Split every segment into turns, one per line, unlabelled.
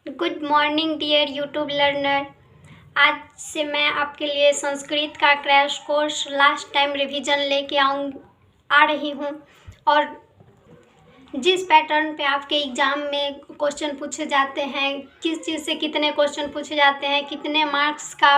Good morning dear YouTube learner. आज से मैं आपके लिए संस्कृत का crash course last time revision लेके आ रही हूँ। और जिस पैटर्न पे आपके एग्ज़ाम में क्वेश्चन पूछे जाते हैं, किस चीज़ से कितने क्वेश्चन पूछे जाते हैं, कितने मार्क्स का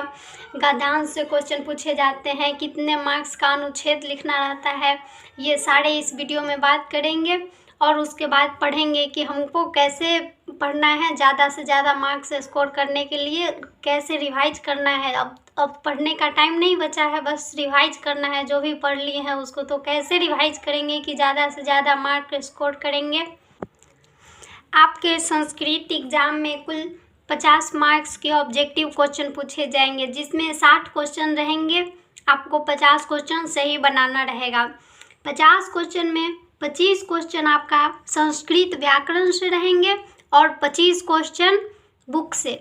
गद्यांश से क्वेश्चन पूछे जाते हैं, कितने मार्क्स का अनुच्छेद लिखना रहता है, ये सारे इस वीडियो में बात करेंगे। और उसके बाद पढ़ेंगे कि हमको कैसे पढ़ना है, ज़्यादा से ज़्यादा मार्क्स स्कोर करने के लिए कैसे रिवाइज करना है। अब पढ़ने का टाइम नहीं बचा है, बस रिवाइज करना है। जो भी पढ़ लिए हैं उसको तो कैसे रिवाइज करेंगे कि ज़्यादा से ज़्यादा मार्क स्कोर करेंगे। आपके संस्कृत एग्ज़ाम में कुल 50 मार्क्स के ऑब्जेक्टिव क्वेश्चन पूछे जाएंगे, जिसमें 60 क्वेश्चन रहेंगे। आपको 50 क्वेश्चन सही बनाना रहेगा। 50 क्वेश्चन में 25 क्वेश्चन आपका संस्कृत व्याकरण से रहेंगे और 25 क्वेश्चन बुक से।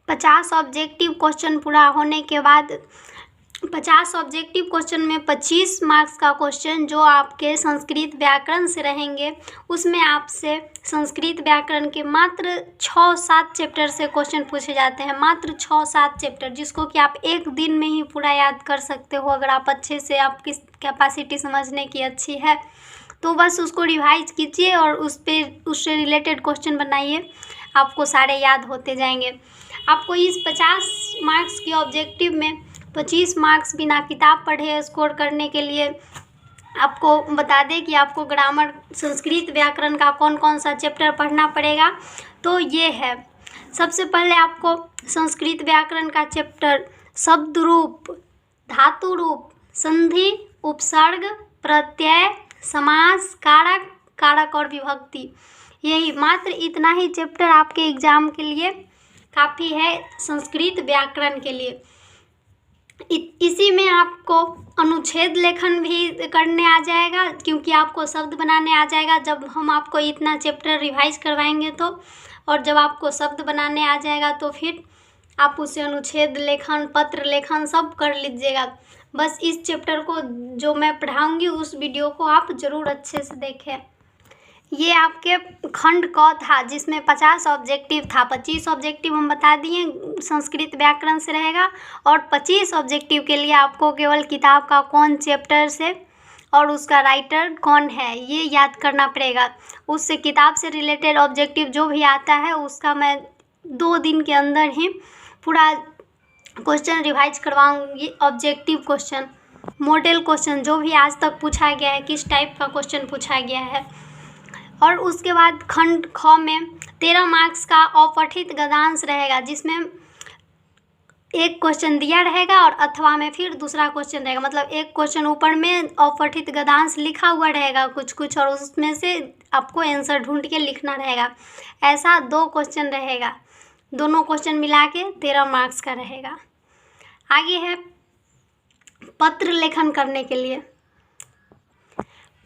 50 ऑब्जेक्टिव क्वेश्चन पूरा होने के बाद 50 ऑब्जेक्टिव क्वेश्चन में 25 मार्क्स का क्वेश्चन जो आपके संस्कृत व्याकरण से रहेंगे, उसमें आपसे संस्कृत व्याकरण के मात्र 6-7 चैप्टर से क्वेश्चन पूछे जाते हैं। मात्र 6-7 चैप्टर, जिसको कि आप एक दिन में ही पूरा याद कर सकते हो अगर आप अच्छे से, आपकी कैपेसिटी समझने की अच्छी है तो बस उसको रिवाइज कीजिए और उससे रिलेटेड क्वेश्चन बनाइए, आपको सारे याद होते जाएंगे। आपको इस 50 मार्क्स के ऑब्जेक्टिव में 25 मार्क्स बिना किताब पढ़े स्कोर करने के लिए आपको बता दें कि आपको ग्रामर संस्कृत व्याकरण का कौन कौन सा चैप्टर पढ़ना पड़ेगा। तो ये है, सबसे पहले आपको संस्कृत व्याकरण का चैप्टर शब्द रूप, धातु रूप, संधि, उपसर्ग, प्रत्यय, समास, कारक, कारक और विभक्ति, यही मात्र इतना ही चैप्टर आपके एग्जाम के लिए काफ़ी है संस्कृत व्याकरण के लिए। इसी में आपको अनुच्छेद लेखन भी करने आ जाएगा, क्योंकि आपको शब्द बनाने आ जाएगा जब हम आपको इतना चैप्टर रिवाइज करवाएंगे तो। और जब आपको शब्द बनाने आ जाएगा तो फिर आप उसे अनुच्छेद लेखन, पत्र लेखन सब कर लीजिएगा। बस इस चैप्टर को जो मैं पढ़ाऊंगी उस वीडियो को आप ज़रूर अच्छे से देखें। ये आपके खंड क था जिसमें 50 ऑब्जेक्टिव था। 25 ऑब्जेक्टिव हम बता दिए संस्कृत व्याकरण से रहेगा, और 25 ऑब्जेक्टिव के लिए आपको केवल किताब का कौन चैप्टर से और उसका राइटर कौन है ये याद करना पड़ेगा। उससे किताब से रिलेटेड ऑब्जेक्टिव जो भी आता है उसका मैं 2 दिन के अंदर ही पूरा क्वेश्चन रिवाइज करवाऊंगी। ऑब्जेक्टिव क्वेश्चन, मॉडल क्वेश्चन जो भी आज तक पूछा गया है, किस टाइप का क्वेश्चन पूछा गया है। और उसके बाद खंड ख में 13 मार्क्स का अपठित गद्यांश रहेगा, जिसमें एक क्वेश्चन दिया रहेगा और अथवा में फिर दूसरा क्वेश्चन रहेगा। मतलब एक क्वेश्चन ऊपर में अपठित गद्यांश लिखा हुआ रहेगा कुछ और उसमें से आपको आंसर ढूंढ के लिखना रहेगा। ऐसा 2 क्वेश्चन रहेगा, दोनों क्वेश्चन मिला के 13 मार्क्स का रहेगा। आगे है पत्र लेखन करने के लिए।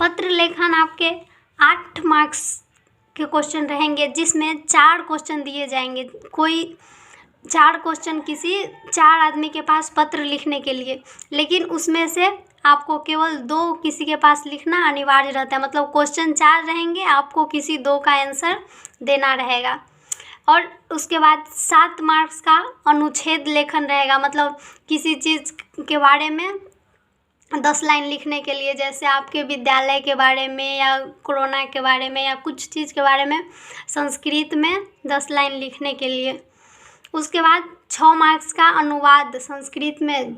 पत्र लेखन आपके 8 मार्क्स के क्वेश्चन रहेंगे, जिसमें 4 क्वेश्चन दिए जाएंगे। कोई 4 क्वेश्चन किसी 4 आदमी के पास पत्र लिखने के लिए, लेकिन उसमें से आपको केवल 2 किसी के पास लिखना अनिवार्य रहता है। मतलब क्वेश्चन 4 रहेंगे, आपको किसी 2 का आंसर देना रहेगा। और उसके बाद 7 मार्क्स का अनुच्छेद लेखन रहेगा। मतलब किसी चीज़ के बारे में 10 लाइन लिखने के लिए, जैसे आपके विद्यालय के बारे में या कोरोना के बारे में या कुछ चीज़ के बारे में संस्कृत में 10 लाइन लिखने के लिए। उसके बाद 6 मार्क्स का अनुवाद संस्कृत में।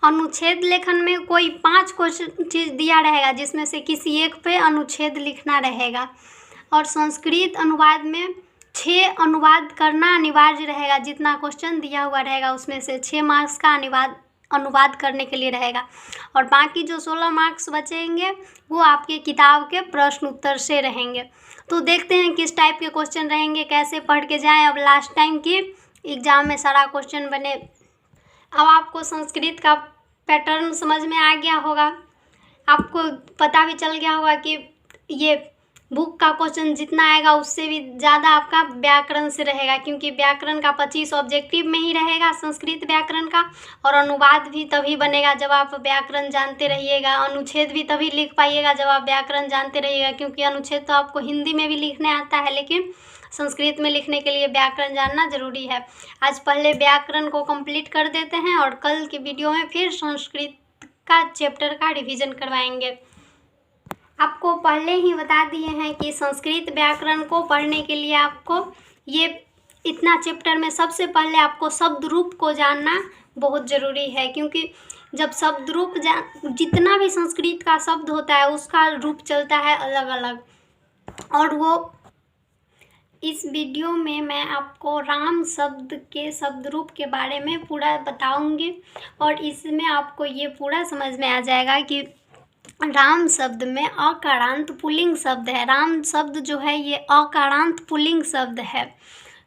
अनुच्छेद लेखन में कोई 5 क्वेश्चन चीज़ दिया रहेगा, जिसमें से किसी एक पे अनुच्छेद लिखना रहेगा। और संस्कृत अनुवाद में 6 अनुवाद करना अनिवार्य रहेगा। जितना क्वेश्चन दिया हुआ रहेगा उसमें से 6 मार्क्स का अनुवाद करने के लिए रहेगा। और बाकी जो 16 मार्क्स बचेंगे वो आपके किताब के प्रश्न उत्तर से रहेंगे। तो देखते हैं किस टाइप के क्वेश्चन रहेंगे, कैसे पढ़ के जाएं। अब लास्ट टाइम की एग्ज़ाम में सारा क्वेश्चन बने। अब आपको संस्कृत का पैटर्न समझ में आ गया होगा, आपको पता भी चल गया होगा कि ये बुक का क्वेश्चन जितना आएगा उससे भी ज़्यादा आपका व्याकरण से रहेगा, क्योंकि व्याकरण का 25 ऑब्जेक्टिव में ही रहेगा संस्कृत व्याकरण का, और अनुवाद भी तभी बनेगा जब आप व्याकरण जानते रहिएगा, अनुच्छेद भी तभी लिख पाइएगा जब आप व्याकरण जानते रहिएगा, क्योंकि अनुच्छेद तो आपको हिंदी में भी लिखने आता है, लेकिन संस्कृत में लिखने के लिए व्याकरण जानना जरूरी है। आज पहले व्याकरण को कंप्लीट कर देते हैं और कल की वीडियो में फिर संस्कृत का चैप्टर का रिवीजन करवाएंगे। आपको पहले ही बता दिए हैं कि संस्कृत व्याकरण को पढ़ने के लिए आपको ये इतना चैप्टर में सबसे पहले आपको शब्द रूप को जानना बहुत ज़रूरी है, क्योंकि जब शब्द रूप जितना भी संस्कृत का शब्द होता है उसका रूप चलता है अलग अलग, और वो इस वीडियो में मैं आपको राम शब्द के शब्द रूप के बारे में पूरा बताऊंगी, और इसमें आपको ये पूरा समझ में आ जाएगा कि राम शब्द में अकारांत पुल्लिंग शब्द है। राम शब्द जो है ये अकारांत पुल्लिंग शब्द है।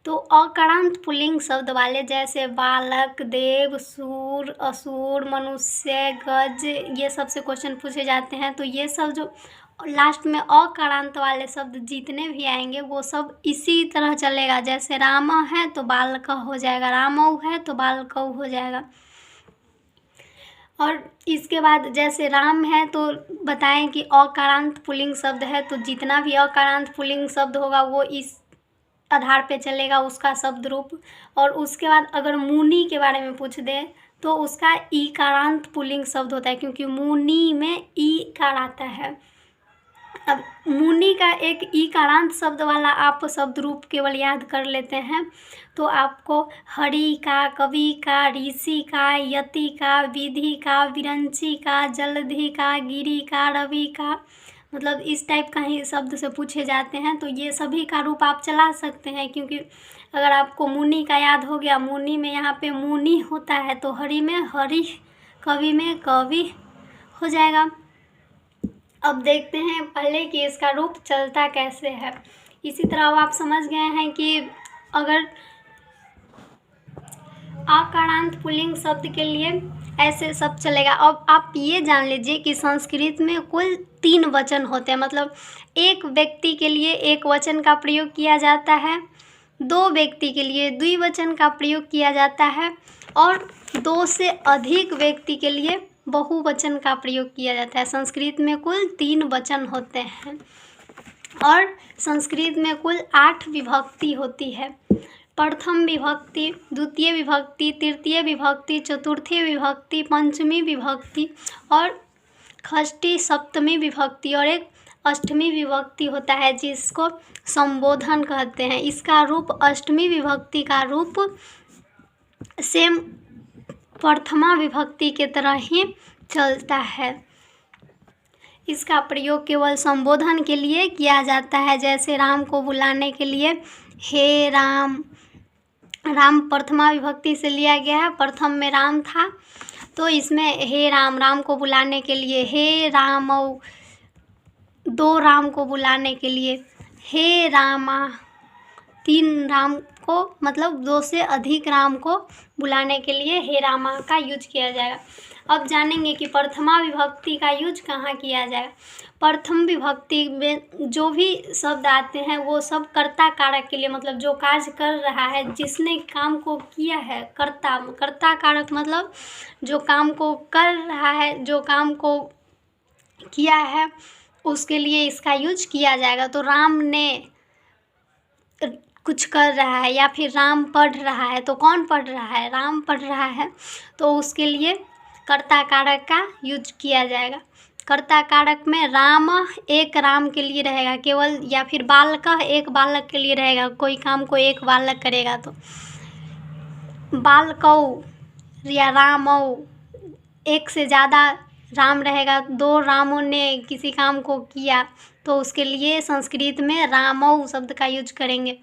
तो अकारांत पुल्लिंग शब्द वाले जैसे बालक, देव, सूर, असुर, मनुष्य, गज, ये सब से क्वेश्चन पूछे जाते हैं। तो ये सब जो लास्ट में अकारांत वाले शब्द जितने भी आएंगे वो सब इसी तरह चलेगा। जैसे राम है तो बालक हो जाएगा, रामौ है तो बालकौ हो जाएगा। और इसके बाद जैसे राम है तो बताएं कि अकारांत पुल्लिंग शब्द है, तो जितना भी अकारांत पुल्लिंग शब्द होगा वो इस आधार पे चलेगा उसका शब्द रूप। और उसके बाद अगर मुनि के बारे में पूछ दे तो उसका ईकारांत पुल्लिंग शब्द होता है, क्योंकि मुनि में ईकार आता है। अब मुनि का एक ईकारांत शब्द वाला आप शब्द रूप केवल याद कर लेते हैं तो आपको हरि का, कवि का, ऋषि का, यति का, विधि का, विरंची का, जलधि का, गिरि का, रवि का, मतलब इस टाइप का ही शब्द से पूछे जाते हैं। तो ये सभी का रूप आप चला सकते हैं, क्योंकि अगर आपको मुनि का याद हो गया, मुनि में यहाँ पे मुनि होता है तो हरि में हरि, कवि में कवि हो जाएगा। अब देखते हैं पहले कि इसका रूप चलता कैसे है। इसी तरह अब आप समझ गए हैं कि अगर अकारांत पुल्लिंग शब्द के लिए ऐसे सब चलेगा। अब आप ये जान लीजिए कि संस्कृत में कुल 3 वचन होते हैं, मतलब एक व्यक्ति के लिए एक वचन का प्रयोग किया जाता है, 2 व्यक्ति के लिए द्विवचन का प्रयोग किया जाता है, और 2 से अधिक व्यक्ति के लिए बहुवचन का प्रयोग किया जाता है। संस्कृत में कुल 3 वचन होते हैं, और संस्कृत में कुल 8 विभक्ति होती है। प्रथम विभक्ति, द्वितीय विभक्ति, तृतीय विभक्ति, चतुर्थी विभक्ति, पंचमी विभक्ति, और षष्ठी सप्तमी विभक्ति, और एक अष्टमी विभक्ति होता है जिसको संबोधन कहते हैं। इसका रूप अष्टमी विभक्ति का रूप सेम प्रथमा विभक्ति के तरह ही चलता है। इसका प्रयोग केवल संबोधन के लिए किया जाता है, जैसे राम को बुलाने के लिए हे राम। राम प्रथमा विभक्ति से लिया गया है, प्रथम में राम था तो इसमें हे राम, राम को बुलाने के लिए हे रामौ, 2 राम को बुलाने के लिए हे रामा, 3 राम को, मतलब 2 से अधिक राम को बुलाने के लिए हे रामा का यूज किया जाएगा। अब जानेंगे कि प्रथमा विभक्ति का यूज कहाँ किया जाएगा। प्रथम विभक्ति में जो भी शब्द आते हैं वो सब कर्ता कारक के लिए, मतलब जो कार्य कर रहा है, जिसने काम को किया है, कर्ता कारक मतलब जो काम को कर रहा है, जो काम को किया है उसके लिए इसका यूज किया जाएगा। तो राम ने कुछ कर रहा है या फिर राम पढ़ रहा है, तो कौन पढ़ रहा है? राम पढ़ रहा है, तो उसके लिए कर्ता कारक का यूज किया जाएगा। कर्ता कारक में राम एक राम के लिए रहेगा केवल, या फिर बालक एक बालक के लिए रहेगा। कोई काम को एक बालक करेगा तो बालकौ या रामौ, एक से ज़्यादा राम रहेगा, 2 रामों ने किसी काम को किया तो उसके लिए संस्कृत में रामौ शब्द का यूज करेंगे।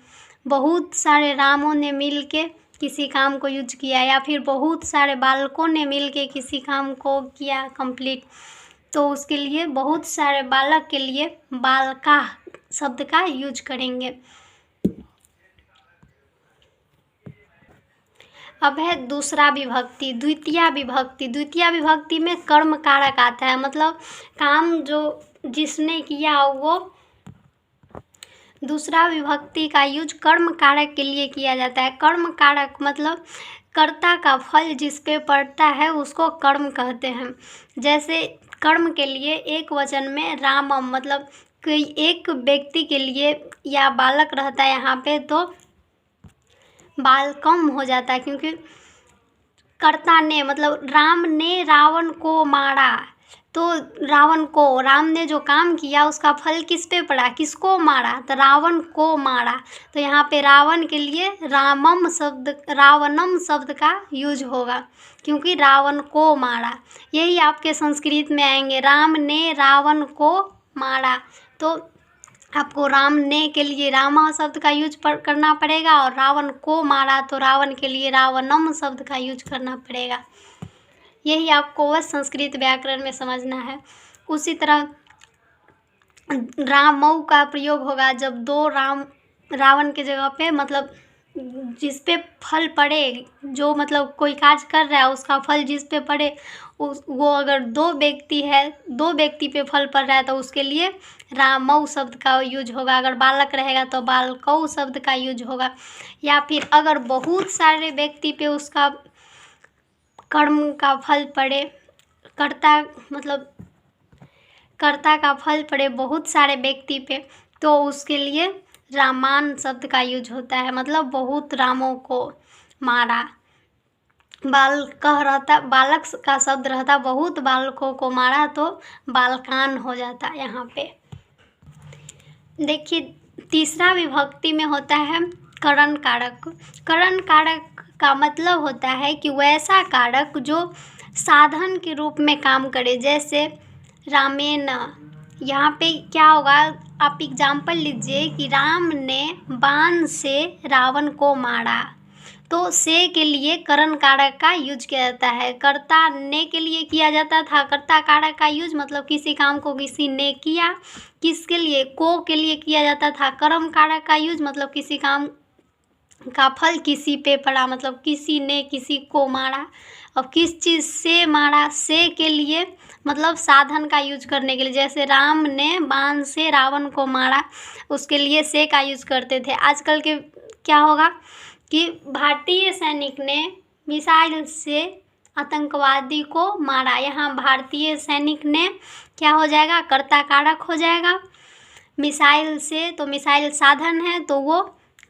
बहुत सारे रामों ने मिल के किसी काम को यूज किया, या फिर बहुत सारे बालकों ने मिल के किसी काम को किया कंप्लीट, तो उसके लिए बहुत सारे बालक के लिए बालका शब्द का यूज करेंगे। अब है दूसरा विभक्ति, द्वितीय विभक्ति। द्वितीय विभक्ति में कर्म कारक आता है, मतलब काम जो जिसने किया वो दूसरा विभक्ति का यूज कर्म कारक के लिए किया जाता है। कर्म कारक मतलब कर्ता का फल जिस पे पड़ता है उसको कर्म कहते हैं। जैसे कर्म के लिए एक वचन में रामम मतलब कोई एक व्यक्ति के लिए या बालक रहता है यहाँ पे तो बालकम हो जाता है, क्योंकि कर्ता ने मतलब राम ने रावण को मारा, तो राम ने जो काम किया उसका फल किस पे पड़ा, किसको मारा, तो रावण को मारा। तो यहाँ पे रावण के लिए रावणम शब्द का यूज होगा, क्योंकि रावण को मारा। यही आपके संस्कृत में आएंगे, राम ने रावण को मारा, तो आपको राम ने के लिए रामा शब्द का यूज करना पड़ेगा, और रावण को मारा तो रावण के लिए रावणम शब्द का यूज करना पड़ेगा। यही आपको बस संस्कृत व्याकरण में समझना है। उसी तरह रामऊ का प्रयोग होगा जब दो रावण के जगह पे मतलब जिस पे फल पड़े, जो मतलब कोई कार्य कर रहा है उसका फल जिस पे पड़े, वो अगर दो व्यक्ति पे फल पड़ रहा है तो उसके लिए रामऊ शब्द का यूज होगा। अगर बालक रहेगा तो बालकऊ शब्द का यूज होगा। या फिर अगर बहुत सारे व्यक्ति पे उसका कर्म का फल पड़े, कर्ता का फल पड़े बहुत सारे व्यक्ति पे, तो उसके लिए रामान शब्द का यूज होता है, मतलब बहुत रामों को मारा। बालक का शब्द रहता बहुत बालकों को मारा, तो बालकान हो जाता यहाँ पे। देखिए तीसरा विभक्ति में होता है करण कारक। करण कारक का मतलब होता है कि वैसा कारक जो साधन के रूप में काम करे। जैसे रामेण, यहाँ पे क्या होगा, आप एग्जाम्पल लीजिए कि राम ने बाण से रावण को मारा, तो से के लिए करण कारक का यूज किया जाता है। कर्ता ने के लिए किया जाता था कर्ता कारक का यूज, मतलब किसी काम को किसी ने किया, किसके लिए, को के लिए किया जाता था। कर्म कारक का यूज मतलब किसी काम का फल किसी पे पड़ा, मतलब किसी ने किसी को मारा। अब किस चीज़ से मारा, से के लिए मतलब साधन का यूज करने के लिए। जैसे राम ने बाण से रावण को मारा, उसके लिए से का यूज करते थे। आजकल के क्या होगा कि भारतीय सैनिक ने मिसाइल से आतंकवादी को मारा, यहाँ भारतीय सैनिक ने क्या हो जाएगा, कर्ता कारक हो जाएगा। मिसाइल से, तो मिसाइल साधन है तो वो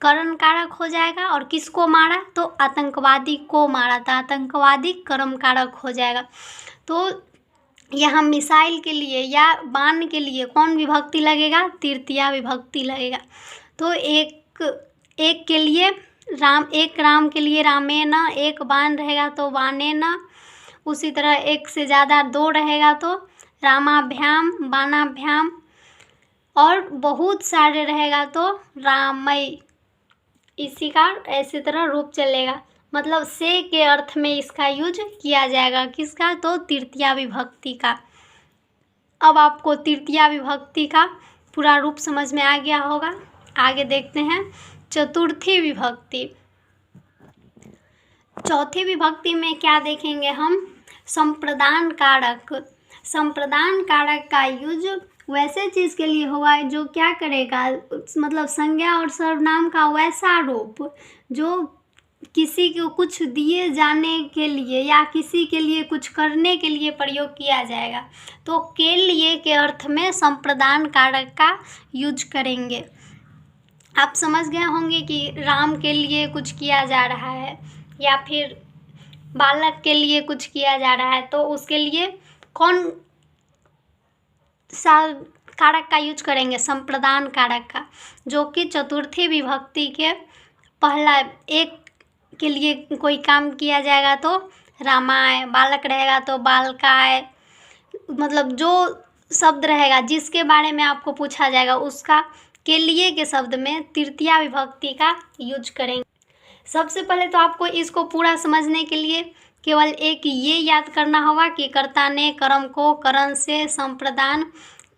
करण कारक हो जाएगा, और किसको मारा, तो आतंकवादी को मारा था, आतंकवादी कर्म कारक हो जाएगा। तो यहाँ मिसाइल के लिए या बाण के लिए कौन विभक्ति लगेगा, तृतीया विभक्ति लगेगा। तो एक के लिए राम के लिए रामेण, एक बाण रहेगा तो बाणेन। उसी तरह एक से ज़्यादा दो रहेगा तो रामाभ्याम, बाणाभ्याम, और बहुत सारे रहेगा तो रामई। इसी का ऐसी तरह रूप चलेगा, मतलब से के अर्थ में इसका यूज किया जाएगा। किसका, तो तृतीया विभक्ति का। अब आपको तृतीया विभक्ति का पूरा रूप समझ में आ गया होगा। आगे देखते हैं चतुर्थी विभक्ति। चौथी विभक्ति में क्या देखेंगे हम, संप्रदान कारक। संप्रदान कारक का यूज वैसे चीज़ के लिए होगा जो क्या करेगा, मतलब संज्ञा और सर्वनाम का वैसा रूप जो किसी को कुछ दिए जाने के लिए या किसी के लिए कुछ करने के लिए प्रयोग किया जाएगा। तो के लिए के अर्थ में संप्रदान कारक का यूज करेंगे। आप समझ गए होंगे कि राम के लिए कुछ किया जा रहा है या फिर बालक के लिए कुछ किया जा रहा है, तो उसके लिए कौन सा कारक का यूज करेंगे, संप्रदान कारक का, जो कि चतुर्थी विभक्ति के पहला एक के लिए कोई काम किया जाएगा तो रामाय, बालक रहेगा तो बालकाय, मतलब जो शब्द रहेगा जिसके बारे में आपको पूछा जाएगा उसका के लिए के शब्द में तृतीया विभक्ति का यूज करेंगे। सबसे पहले तो आपको इसको पूरा समझने के लिए केवल एक ये याद करना होगा कि कर्ता ने कर्म को करण से संप्रदान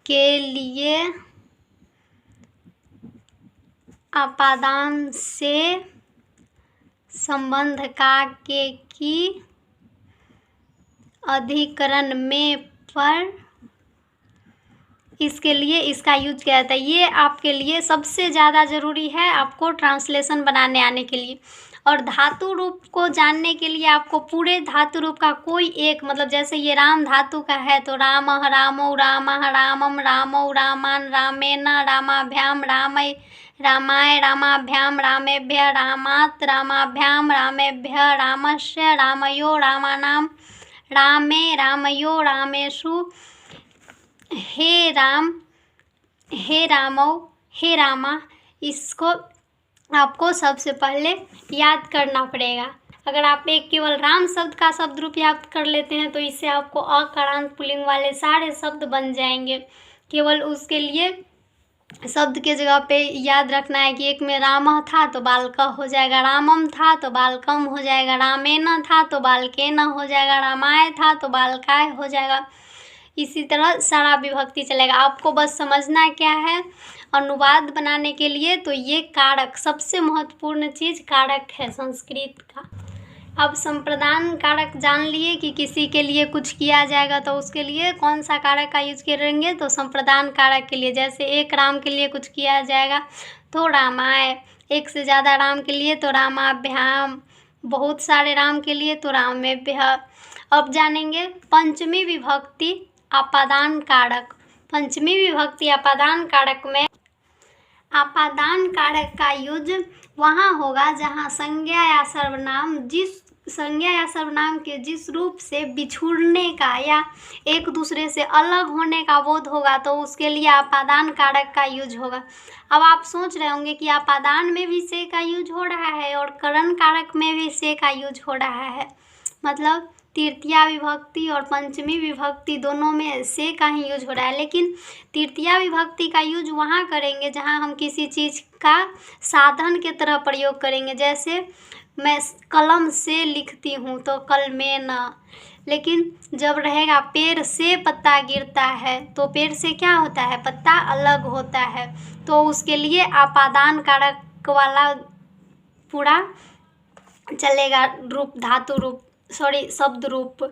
के लिए आपादान से संबंध का के की अधिकरण में पर इसके लिए इसका यूज किया जाता है। ये आपके लिए सबसे ज़्यादा ज़रूरी है आपको ट्रांसलेशन बनाने आने के लिए। और धातु रूप को जानने के लिए आपको पूरे धातु रूप का कोई एक, मतलब जैसे ये राम धातु का है तो रामः रामौ रामः रामम रामौ रामान् रामेण रामाभ्याम रामय रामाय रामाभ्याम रामेभ्यः रामात् रामाभ्याम रामेभ्यः रामस्य रामयो रामानां रामे रामयो रामेषु हे राम हे रामौ हे रामा। इसको आपको सबसे पहले याद करना पड़ेगा। अगर आप एक केवल राम शब्द का शब्द रूप याद कर लेते हैं तो इससे आपको अकारांत पुल्लिंग वाले सारे शब्द बन जाएंगे। केवल उसके लिए शब्द के जगह पे याद रखना है कि एक में रामः था तो बालकः हो जाएगा, रामम था तो बालकम हो जाएगा, रामेण था तो बालकेन हो जाएगा, रामाय था तो बालकाय हो जाएगा। इसी तरह सारा विभक्ति चलेगा। आपको बस समझना क्या है, अनुवाद बनाने के लिए तो ये कारक सबसे महत्वपूर्ण चीज़ कारक है संस्कृत का। अब संप्रदान कारक जान लिए कि किसी के लिए कुछ किया जाएगा तो उसके लिए कौन सा कारक का यूज करेंगे, तो संप्रदान कारक के लिए। जैसे एक राम के लिए कुछ किया जाएगा तो रामाय, एक से ज़्यादा राम के लिए तो रामाभ्याम, बहुत सारे राम के लिए तो रामेभ्यः। अब जानेंगे पंचमी विभक्ति आपादान कारक। पंचमी विभक्ति आपादान कारक में आपादान कारक का यूज वहाँ होगा जहाँ संज्ञा या सर्वनाम के जिस रूप से बिछुड़ने का या एक दूसरे से अलग होने का बोध होगा तो उसके लिए आपादान कारक का यूज होगा। अब आप सोच रहे होंगे कि आपादान में भी से का यूज हो रहा है और करण कारक में भी से का यूज हो रहा है, मतलब तृतीया विभक्ति और पंचमी विभक्ति दोनों में से का ही यूज हो रहा है। लेकिन तृतीया विभक्ति का यूज वहाँ करेंगे जहाँ हम किसी चीज़ का साधन के तरह प्रयोग करेंगे। जैसे मैं कलम से लिखती हूँ तो कलमेन। लेकिन जब रहेगा पेड़ से पत्ता गिरता है तो पेड़ से क्या होता है, पत्ता अलग होता है, तो उसके लिए आपादान कारक वाला पूरा चलेगा रूप, धातु रूप, शब्द रूप।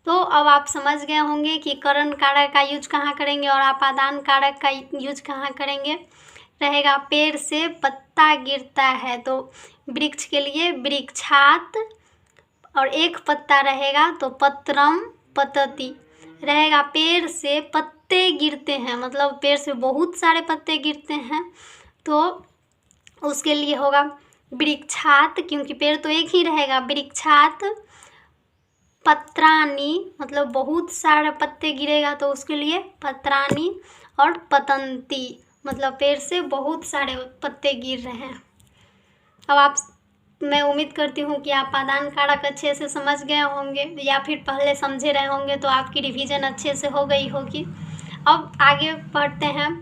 तो अब आप समझ गए होंगे कि करण कारक का यूज कहाँ करेंगे और आपादान कारक का यूज कहाँ करेंगे। रहेगा पेड़ से पत्ता गिरता है तो वृक्ष के लिए वृक्षात, और एक पत्ता रहेगा तो पत्रम पतति। रहेगा पेड़ से पत्ते गिरते हैं, मतलब पेड़ से बहुत सारे पत्ते गिरते हैं तो उसके लिए होगा वृक्षात, क्योंकि पेड़ तो एक ही रहेगा, वृक्षात पत्राणी, मतलब बहुत सारे पत्ते गिरेगा तो उसके लिए पत्राणी, और पतंती, मतलब पेड़ से बहुत सारे पत्ते गिर रहे हैं। अब मैं उम्मीद करती हूँ कि आप आपादान कारक अच्छे से समझ गए होंगे या फिर पहले समझे रहे होंगे तो आपकी रिवीजन अच्छे से हो गई होगी। अब आगे पढ़ते हैं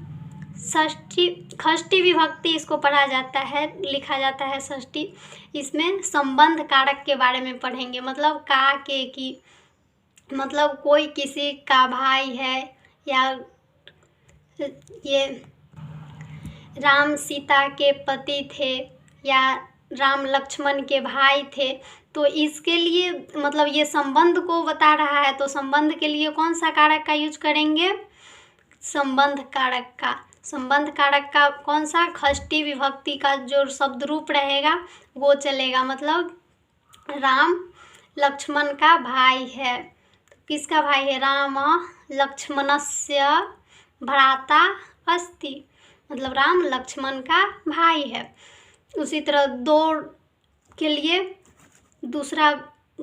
षष्ठी विभक्ति, इसको पढ़ा जाता है, लिखा जाता है षष्ठी। इसमें संबंध कारक के बारे में पढ़ेंगे, मतलब का के की, मतलब कोई किसी का भाई है या ये राम सीता के पति थे या राम लक्ष्मण के भाई थे, तो इसके लिए मतलब ये संबंध को बता रहा है तो संबंध के लिए कौन सा कारक का यूज करेंगे, संबंध कारक का। संबंध कारक का कौन सा, षष्ठी विभक्ति का जो शब्द रूप रहेगा वो चलेगा, मतलब राम लक्ष्मण का भाई है। किसका भाई है, राम लक्ष्मणस्य भ्राता अस्ति, मतलब राम लक्ष्मण का भाई है। उसी तरह 2 के लिए दूसरा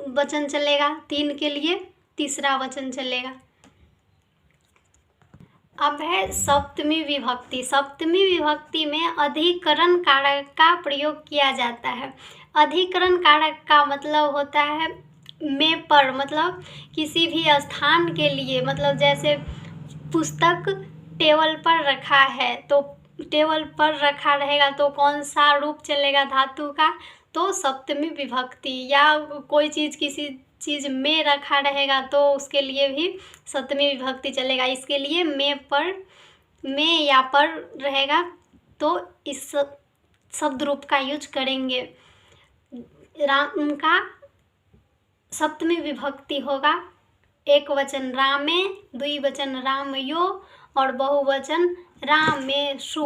वचन चलेगा, 3 के लिए तीसरा वचन चलेगा। अब है सप्तमी विभक्ति। सप्तमी विभक्ति में अधिकरण कारक का प्रयोग किया जाता है। अधिकरण कारक का मतलब होता है में पर, मतलब किसी भी स्थान के लिए, मतलब जैसे पुस्तक टेबल पर रखा है तो टेबल पर रखा रहेगा तो कौन सा रूप चलेगा धातु का, तो सप्तमी विभक्ति। या कोई चीज़ किसी चीज़ में रखा रहेगा तो उसके लिए भी सप्तमी विभक्ति चलेगा। इसके लिए में या पर रहेगा तो इस शब्द रूप का यूज करेंगे। राम का सप्तमी विभक्ति होगा एक वचन रामे, द्विवचन रामयो और बहुवचन रामेषु।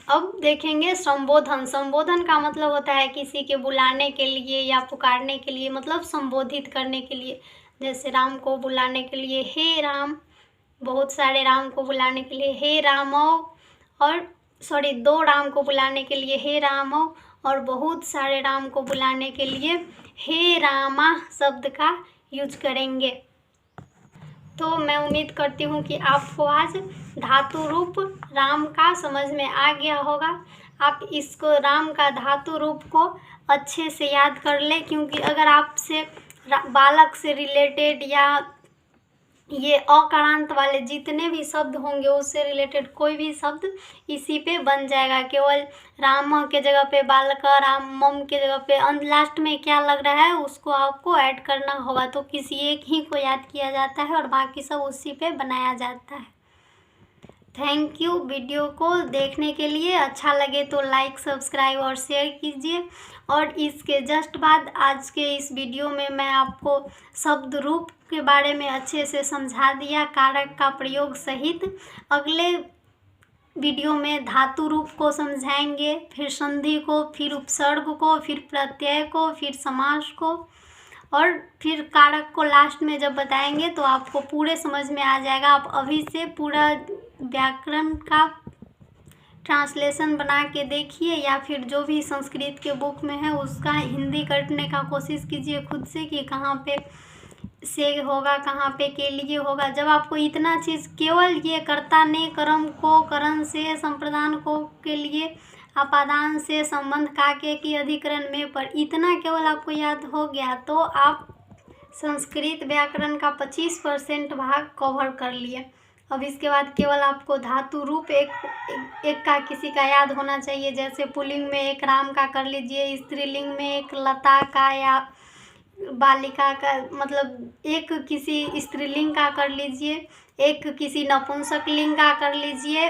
अब देखेंगे संबोधन। संबोधन का मतलब होता है किसी के बुलाने के लिए या पुकारने के लिए, मतलब संबोधित करने के लिए। जैसे राम को बुलाने के लिए हे राम, बहुत सारे राम को बुलाने के लिए हे रामो, और दो राम को बुलाने के लिए हे रामो, और बहुत सारे राम को बुलाने के लिए हे रामा शब्द का यूज करेंगे। तो मैं उम्मीद करती हूँ कि आपको आज धातु रूप राम का समझ में आ गया होगा। आप इसको राम का धातु रूप को अच्छे से याद कर लें, क्योंकि अगर आपसे बालक से रिलेटेड या ये अकारांत वाले जितने भी शब्द होंगे उससे रिलेटेड कोई भी शब्द इसी पे बन जाएगा। केवल राम के जगह पे बालक, रामम के जगह पे लास्ट में क्या लग रहा है उसको आपको ऐड करना होगा। तो किसी एक ही को याद किया जाता है और बाकी सब उसी पे बनाया जाता है। थैंक यू वीडियो को देखने के लिए। अच्छा लगे तो लाइक, सब्सक्राइब और शेयर कीजिए। और इसके जस्ट बाद आज के इस वीडियो में मैं आपको शब्द रूप के बारे में अच्छे से समझा दिया, कारक का प्रयोग सहित। अगले वीडियो में धातु रूप को समझाएंगे, फिर संधि को, फिर उपसर्ग को, फिर प्रत्यय को, फिर समास को, और फिर कारक को लास्ट में जब बताएंगे तो आपको पूरे समझ में आ जाएगा। आप अभी से पूरा व्याकरण का ट्रांसलेशन बना के देखिए, या फिर जो भी संस्कृत के बुक में है उसका हिंदी करने का कोशिश कीजिए खुद से कि कहाँ पे से होगा, कहाँ पे के लिए होगा। जब आपको इतना चीज़ केवल ये कर्ता ने, कर्म को, करण से, संप्रदान को के लिए, अपादान से, संबंध काके की अधिकरण में, पर इतना केवल आपको याद हो गया तो आप संस्कृत व्याकरण का 25% भाग कवर कर लिए। अब इसके बाद केवल आपको धातु रूप एक का किसी का याद होना चाहिए। जैसे पुल्लिंग में एक राम का कर लीजिए, स्त्रीलिंग में एक लता का या बालिका का, मतलब एक किसी स्त्रीलिंग का कर लीजिए, एक किसी नपुंसक लिंग का कर लीजिए,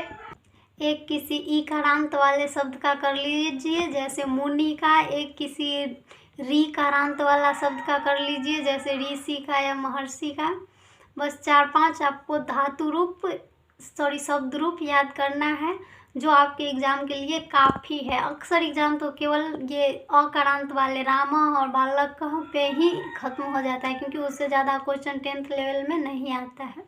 एक किसी ईकारांत वाले शब्द का कर लीजिए जैसे मुनि का, एक किसी रीकारांत वाला शब्द का कर लीजिए जैसे ऋषि का या महर्षि का। बस 4-5 आपको धातु रूप शब्द रूप याद करना है, जो आपके एग्ज़ाम के लिए काफ़ी है। अक्सर एग्ज़ाम तो केवल ये अकारांत वाले राम और बालक पे ही ख़त्म हो जाता है, क्योंकि उससे ज़्यादा क्वेश्चन 10th लेवल में नहीं आता है।